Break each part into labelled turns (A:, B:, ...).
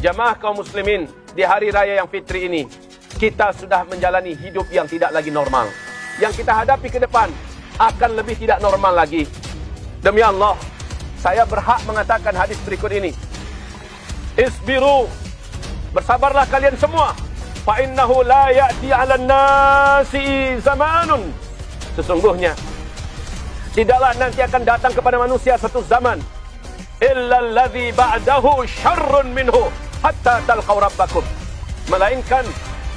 A: Jamaah kaum muslimin, di hari raya yang fitri ini, kita sudah menjalani hidup yang tidak lagi normal. Yang kita hadapi ke depan akan lebih tidak normal lagi. Demi Allah, saya berhak mengatakan hadis berikut ini. Isbiru, bersabarlah kalian semua. Fa innahu la ya'ti 'alan nasi zamanun. Sesungguhnya tidaklah nanti akan datang kepada manusia satu zaman illa alladhi ba'dahu syarrun minhu hatta talqaw rabbakum. Melainkan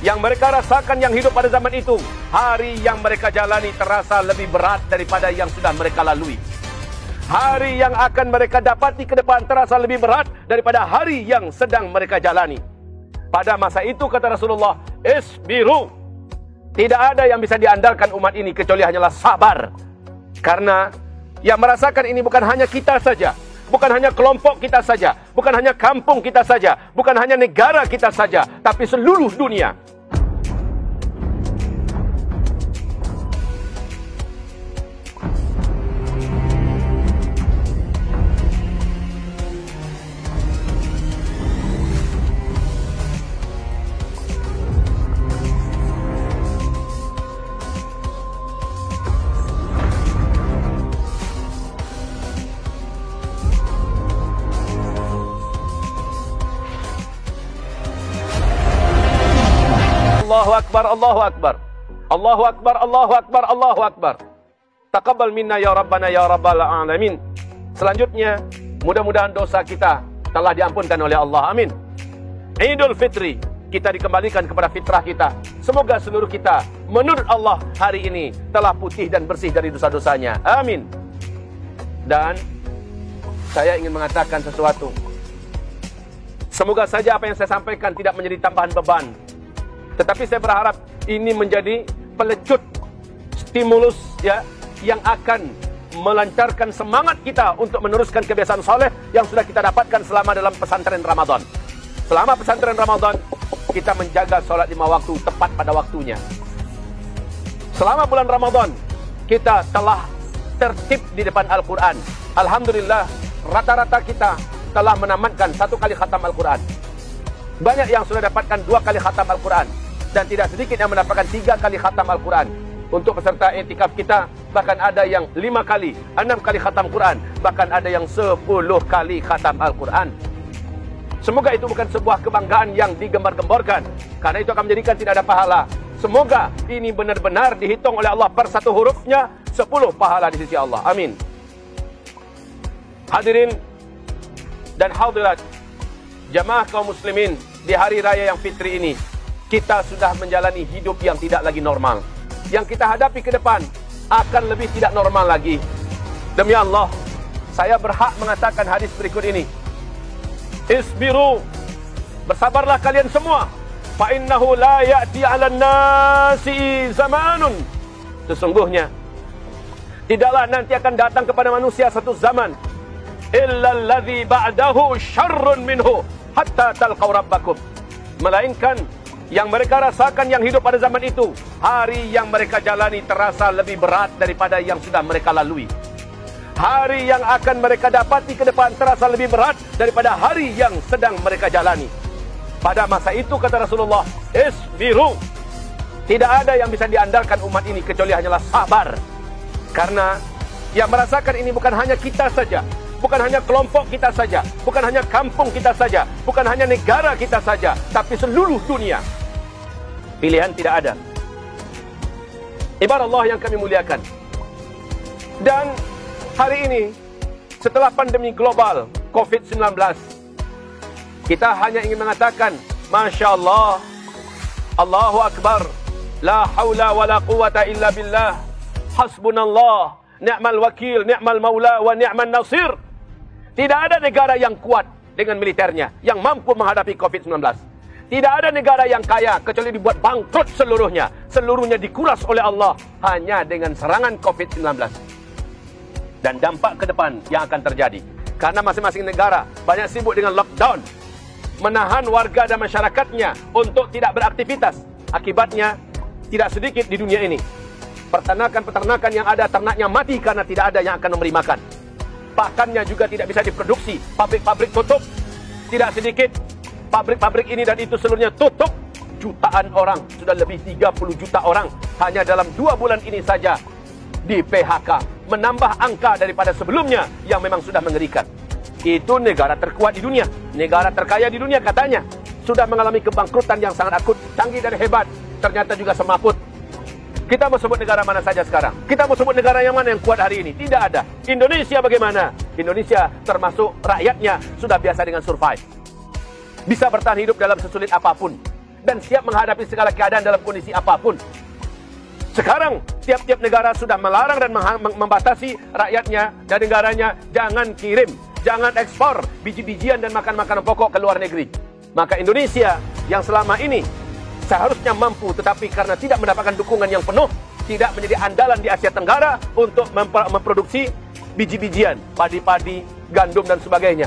A: yang mereka rasakan yang hidup pada zaman itu, hari yang mereka jalani terasa lebih berat daripada yang sudah mereka lalui. Hari yang akan mereka dapati ke depan terasa lebih berat daripada hari yang sedang mereka jalani. Pada masa itu kata Rasulullah, isbiru. Tidak ada yang bisa diandalkan umat ini kecuali hanyalah sabar. Karena yang merasakan ini bukan hanya kita saja, bukan hanya kelompok kita saja, bukan hanya kampung kita saja, bukan hanya negara kita saja, tapi seluruh dunia. Allahu Akbar, Allahu Akbar. Allahu Akbar, Allahu Akbar, Allahu Akbar. Taqabbal minna ya Rabbana ya Rabbal Alamin. Selanjutnya, mudah-mudahan dosa kita telah diampunkan oleh Allah. Amin. Idul Fitri, kita dikembalikan kepada fitrah kita. Semoga seluruh kita, menurut Allah, hari ini telah putih dan bersih dari dosa-dosanya. Amin. Dan saya ingin mengatakan sesuatu. Semoga saja apa yang saya sampaikan tidak menjadi tambahan beban. Tetapi saya berharap ini menjadi pelecut, stimulus ya, yang akan melancarkan semangat kita untuk meneruskan kebiasaan soleh yang sudah kita dapatkan selama dalam pesantren Ramadan. Selama pesantren Ramadan, kita menjaga sholat 5 waktu tepat pada waktunya. Selama bulan Ramadan, kita telah tertib di depan Al-Quran. Alhamdulillah, rata-rata kita telah menamatkan 1 kali khatam Al-Quran. Banyak yang sudah dapatkan 2 kali khatam Al-Quran. Dan tidak sedikit yang mendapatkan 3 kali khatam Al-Quran. Untuk peserta i'tikaf kita, bahkan ada yang 5 kali, 6 kali khatam Quran, bahkan ada yang 10 kali khatam Al-Quran. Semoga itu bukan sebuah kebanggaan yang digembar-gemborkan, karena itu akan menjadikan tidak ada pahala. Semoga ini benar-benar dihitung oleh Allah per satu hurufnya 10 pahala di sisi Allah. Amin. Hadirin dan hadirat, jamaah kaum muslimin, di hari raya yang fitri ini, kita sudah menjalani hidup yang tidak lagi normal. Yang kita hadapi ke depan akan lebih tidak normal lagi. Demi Allah, saya berhak mengatakan hadis berikut ini. Isbiru, bersabarlah kalian semua. Fa innahu la ya'ti 'alan nasi zamanun. Sesungguhnya tidaklah nanti akan datang kepada manusia satu zaman illa alladhi ba'dahu syarrun minhu hatta talqaw rabbakum. Melainkan yang mereka rasakan yang hidup pada zaman itu, hari yang mereka jalani terasa lebih berat daripada yang sudah mereka lalui. Hari yang akan mereka dapati ke depan terasa lebih berat daripada hari yang sedang mereka jalani. Pada masa itu kata Rasulullah, isbiru. Tidak ada yang bisa diandalkan umat ini kecuali hanyalah sabar. Karena yang merasakan ini bukan hanya kita saja, bukan hanya kelompok kita saja, bukan hanya kampung kita saja, bukan hanya negara kita saja, tapi seluruh dunia. Pilihan tidak ada. Ibarat Allah yang kami muliakan. Dan hari ini, setelah pandemi global COVID-19, kita hanya ingin mengatakan, Masya Allah, Allahu Akbar, la hawla wa la quwata illa billah, hasbunallah, ni'mal wakil, ni'mal maula, wa ni'man nasir. Tidak ada negara yang kuat dengan militernya yang mampu menghadapi COVID-19. Tidak ada negara yang kaya kecuali dibuat bangkrut seluruhnya. Seluruhnya dikuras oleh Allah hanya dengan serangan COVID-19. Dan dampak ke depan yang akan terjadi. Karena masing-masing negara banyak sibuk dengan lockdown. Menahan warga dan masyarakatnya untuk tidak beraktivitas. Akibatnya tidak sedikit di dunia ini. Peternakan-peternakan yang ada, ternaknya mati karena tidak ada yang akan memberi makan. Pakannya juga tidak bisa diproduksi. Pabrik-pabrik tutup. Tidak sedikit pabrik-pabrik ini dan itu seluruhnya tutup. Jutaan orang, sudah lebih 30 juta orang hanya dalam 2 bulan ini saja di PHK, menambah angka daripada sebelumnya yang memang sudah mengerikan. Itu negara terkuat di dunia, negara terkaya di dunia katanya, sudah mengalami kebangkrutan yang sangat akut, canggih dan hebat, ternyata juga semaput. Kita mau sebut negara mana saja sekarang? Kita mau sebut negara yang mana yang kuat hari ini? Tidak ada. Indonesia bagaimana? Indonesia termasuk rakyatnya sudah biasa dengan survive, bisa bertahan hidup dalam sesulit apapun dan siap menghadapi segala keadaan dalam kondisi apapun. Sekarang tiap-tiap negara sudah melarang dan membatasi rakyatnya dan negaranya jangan kirim, jangan ekspor biji-bijian dan makan-makanan pokok ke luar negeri. Maka Indonesia yang selama ini seharusnya mampu, tetapi karena tidak mendapatkan dukungan yang penuh, tidak menjadi andalan di Asia Tenggara untuk memproduksi biji-bijian, padi-padi, gandum dan sebagainya.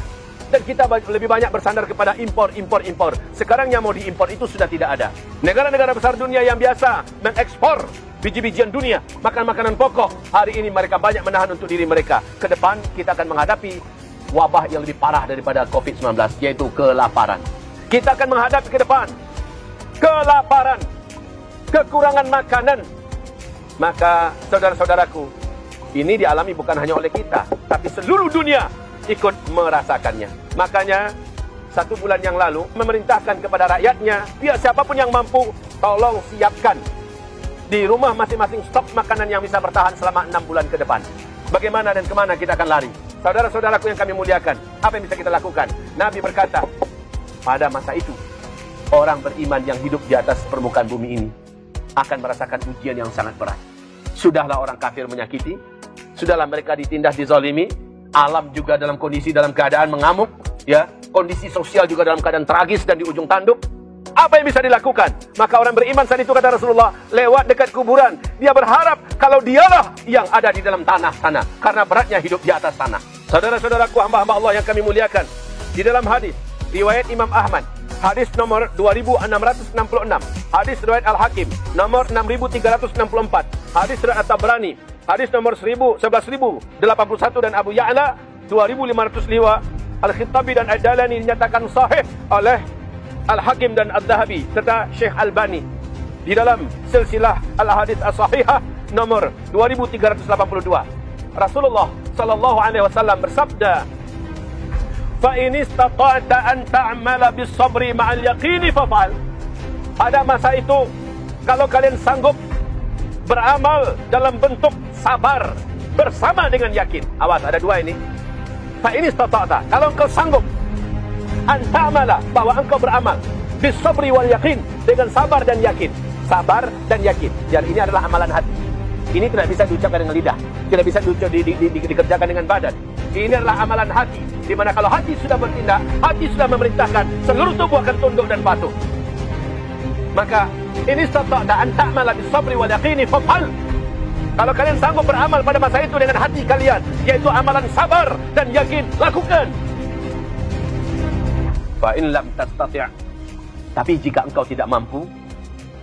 A: Dan kita lebih banyak bersandar kepada impor. Sekarang yang mau diimpor itu sudah tidak ada. Negara-negara besar dunia yang biasa mengekspor biji-bijian dunia, makan-makanan pokok, hari ini mereka banyak menahan untuk diri mereka. Ke depan kita akan menghadapi wabah yang lebih parah daripada COVID-19, yaitu kelaparan. Kita akan menghadapi ke depan kelaparan, kekurangan makanan. Maka saudara-saudaraku, ini dialami bukan hanya oleh kita, tapi seluruh dunia ikut merasakannya. Makanya 1 bulan yang lalu memerintahkan kepada rakyatnya, biar siapapun yang mampu, tolong siapkan di rumah masing-masing stok makanan yang bisa bertahan selama 6 bulan ke depan. Bagaimana dan kemana kita akan lari? Saudara-saudaraku yang kami muliakan, apa yang bisa kita lakukan? Nabi berkata, pada masa itu orang beriman yang hidup di atas permukaan bumi ini akan merasakan ujian yang sangat berat. Sudahlah orang kafir menyakiti, sudahlah mereka ditindas, dizalimi, alam juga dalam kondisi, dalam keadaan mengamuk, ya, kondisi sosial juga dalam keadaan tragis dan di ujung tanduk. Apa yang bisa dilakukan? Maka orang beriman saat itu, kata Rasulullah, lewat dekat kuburan, dia berharap kalau dialah yang ada di dalam tanah sana, karena beratnya hidup di atas tanah. Saudara-saudaraku, hamba-hamba Allah yang kami muliakan, di dalam hadis riwayat Imam Ahmad, hadis nomor 2666, hadis riwayat Al-Hakim nomor 6364, hadis riwayat At-Tabrani hadis nomor 11.081 dan Abu Ya'la 2505, Al-Khittabi dan Ad-Dalani dinyatakan sahih oleh Al-Hakim dan Al-Dhahabi serta Syekh Albani di dalam silsilah Al-Hadis As-Sahihah nomor 2382. Rasulullah sallallahu alaihi wasallam bersabda, "Fa in istata'ta an ta'mala bis-sabri ma'al yaqini faf'al." Pada masa itu, kalau kalian sanggup beramal dalam bentuk sabar bersama dengan yakin. Awas, ada 2 ini. Fa in istata'ta, kalau engkau sanggup an ta'mala, bahwa engkau beramal bis-sabri wal yaqin, dengan sabar dan yakin. Sabar dan yakin. Jadi ini adalah amalan hati. Ini tidak bisa diucapkan dengan lidah, tidak bisa dikerjakan dengan badan. Ini adalah amalan hati, di mana kalau hati sudah bertindak, hati sudah memerintahkan, seluruh tubuh akan tunduk dan patuh. Maka ini istata'ta an ta'mala bis-sabri wal yaqini faf'al. Kalau kalian sanggup beramal pada masa itu dengan hati kalian, yaitu amalan sabar dan yakin, lakukan. Fa in lam tastati', tapi jika engkau tidak mampu,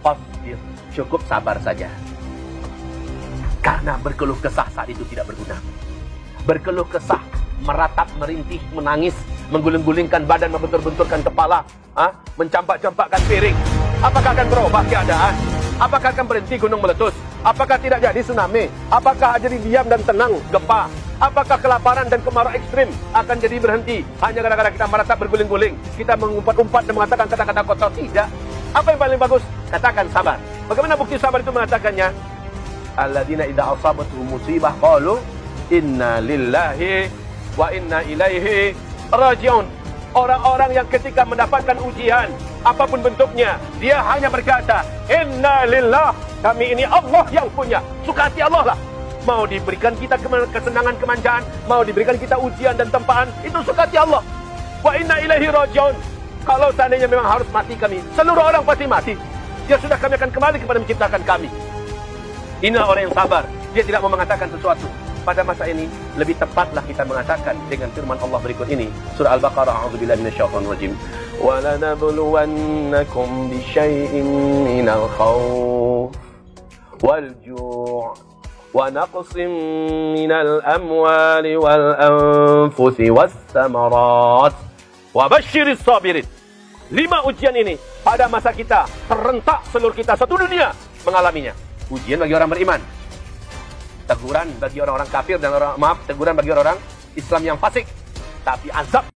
A: fasbir, cukup sabar saja. Karena berkeluh kesah saat itu tidak berguna. Berkeluh kesah, meratap, merintih, menangis, mengguling-gulingkan badan, membentur-benturkan kepala, mencampak-campakkan piring. Apakah akan berubah keadaan? Apakah akan berhenti gunung meletus? Apakah tidak jadi tsunami? Apakah jadi diam dan tenang gempa? Apakah kelaparan dan kemarau ekstrim akan jadi berhenti hanya gara-gara kita meratap, berguling-guling, kita mengumpat-umpat dan mengatakan kata-kata kotor? Tidak. Apa yang paling bagus? Katakan sabar. Bagaimana bukti sabar itu mengatakannya? Alladzina idza asabatuhum musibah qalu inna lillahi wa inna ilaihi raji'un. Orang-orang yang ketika mendapatkan ujian apapun bentuknya, dia hanya berkata, inna lillah, kami ini Allah yang punya. Suka hati Allah lah. Mau diberikan kita kesenangan, kemanjaan, mau diberikan kita ujian dan tempaan, itu suka hati Allah. Wa inna ilaihi raji'un. Kalau seandainya memang harus mati kami, seluruh orang pasti mati. Ya sudah, kami akan kembali kepada menciptakan kami. Inilah orang yang sabar. Dia tidak mau mengatakan sesuatu. Pada masa ini, lebih tepatlah kita mengatakan dengan firman Allah berikut ini. Surah Al-Baqarah, a'udzubillahi minasyaitonir rajim. Wa lanabluwannakum bisyai'in minal khawf wal ju' wa naqsim minal amwali wal anfusi was samarat wa basyiris sabirin. 5 ujian ini pada masa kita serentak seluruh kita satu dunia mengalaminya. Ujian bagi orang beriman, teguran bagi orang-orang kafir dan teguran bagi orang Islam yang fasik. Tapi azab